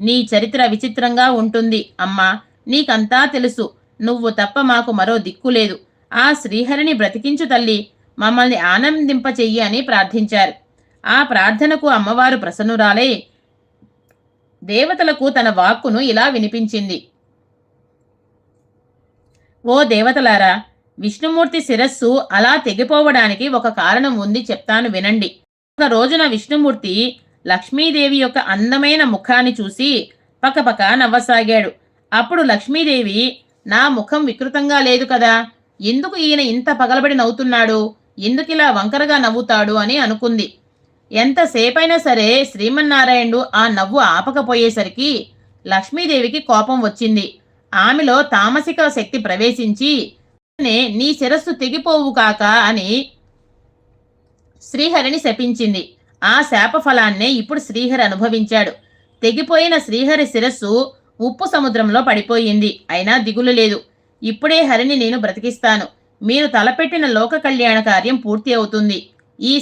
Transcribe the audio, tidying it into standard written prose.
నీ చరిత్ర విచిత్రంగా ఉంటుంది అమ్మా. నీకంతా తెలుసు. నువ్వు తప్ప మాకు మరో దిక్కు లేదు. ఆ శ్రీహరిని బ్రతికించు తల్లి. మమ్మల్ని ఆనందింపచెయ్యి అని ప్రార్థించారు. ఆ ప్రార్థనకు అమ్మవారు ప్రసన్నురాలై దేవతలకు తన వాక్కును ఇలా వినిపించింది. ఓ దేవతలారా, విష్ణుమూర్తి శిరస్సు అలా తెగిపోవడానికి ఒక కారణం ఉంది, చెప్తాను వినండి. ఒక రోజున విష్ణుమూర్తి లక్ష్మీదేవి యొక్క అందమైన ముఖాన్ని చూసి పకపక నవ్వసాగాడు. అప్పుడు లక్ష్మీదేవి, నా ముఖం వికృతంగా లేదు కదా, ఎందుకు ఈయన ఇంత పగలబడి నవ్వుతున్నాడు, ఎందుకిలా వంకరగా నవ్వుతాడు అని అనుకుంది. ఎంతసేపైనా సరే శ్రీమన్నారాయణుడు ఆ నవ్వు ఆపకపోయేసరికి లక్ష్మీదేవికి కోపం వచ్చింది. ఆమెలో తామసిక శక్తి ప్రవేశించి, నీ శిరస్సు తెగిపోవు కాక అని శ్రీహరిని శపించింది. ఆ శాప ఫలాన్నే ఇప్పుడు శ్రీహరి అనుభవించాడు. తెగిపోయిన శ్రీహరి శిరస్సు ఉప్పు సముద్రంలో పడిపోయింది. అయినా దిగులు లేదు. ఇప్పుడే హరిని నేను బ్రతికిస్తాను. మీరు తలపెట్టిన లోక కళ్యాణ కార్యం పూర్తి అవుతుంది. ఈ